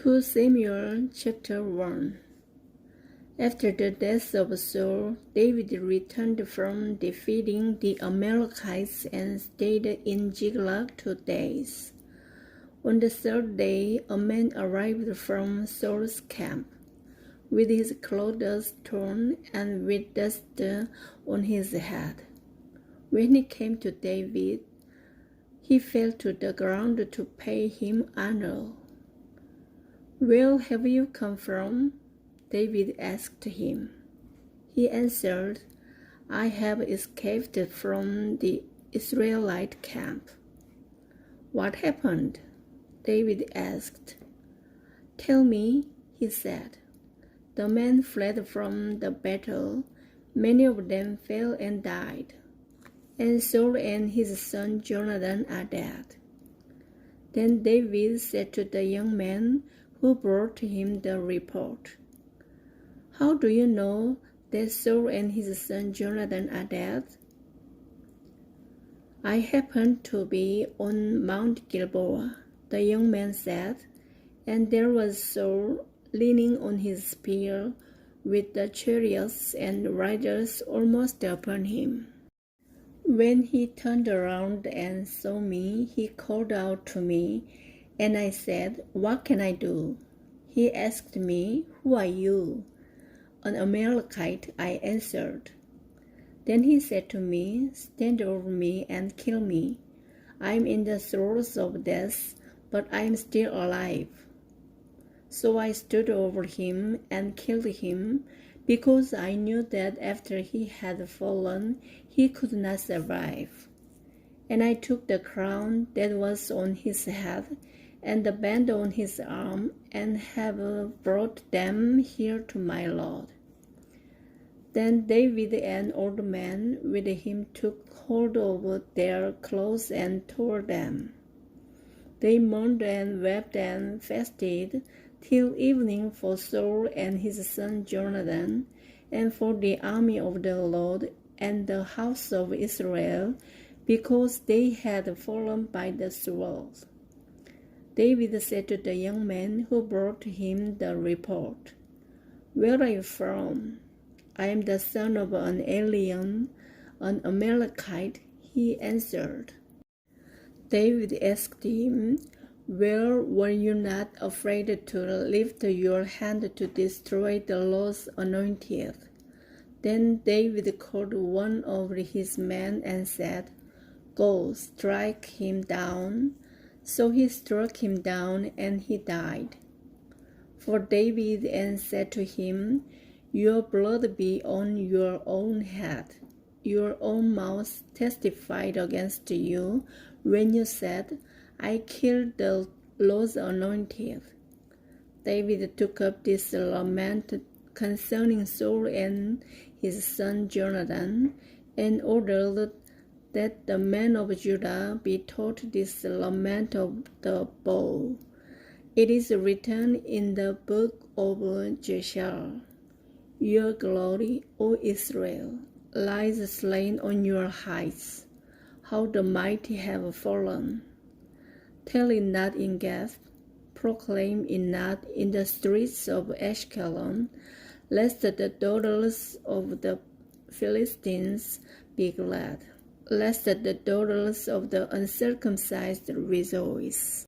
2 Samuel chapter 1. After the death of Saul, David returned from defeating the Amalekites and stayed in Ziklag 2 days. On the third day, a man arrived from Saul's camp, with his clothes torn and with dust on his head. When he came to David, he fell to the ground to pay him honor. "Where have you come from?" David asked him. He answered, "I have escaped from the Israelite camp." "What happened?" David asked. "Tell me," he said. "The men fled from the battle. Many of them fell and died, and Saul and his son Jonathan are dead." Then David said to the young man who brought him the report, "How do you know that Saul and his son Jonathan are dead?" "I happened to be on Mount Gilboa," the young man said, "and there was Saul leaning on his spear with the chariots and riders almost upon him. When he turned around and saw me, he called out to me, and I said, 'What can I do?' He asked me, 'Who are you?' 'An Amalekite,' I answered. Then he said to me, 'Stand over me and kill me. I am in the throes of death, but I am still alive.' So I stood over him and killed him, because I knew that after he had fallen, he could not survive. And I took the crown that was on his head and the band on his arm, and have brought them here to my Lord." Then David and all the men with him took hold of their clothes and tore them. They mourned and wept and fasted till evening for Saul and his son Jonathan, and for the army of the Lord and the house of Israel, because they had fallen by the sword. David said to the young man who brought him the report, "Where are you from?" "I am the son of an alien, an Amalekite," he answered. David asked him, "Were you not afraid to lift your hand to destroy the Lord's anointed?" Then David called one of his men and said, "Go, strike him down." So he struck him down, and he died. For David and said to him, "Your blood be on your own head. Your own mouth testified against you when you said, 'I killed the Lord's anointed.'" David took up this lament concerning Saul and his son Jonathan, and ordered that the men of Judah be taught this lament of the bow. It is written in the book of Jashar, "Your glory, O Israel, lies slain on your heights. How the mighty have fallen. Tell it not in Gath, proclaim it not in the streets of Ashkelon, lest the daughters of the Philistines be glad, lest the daughters of the uncircumcised rejoice."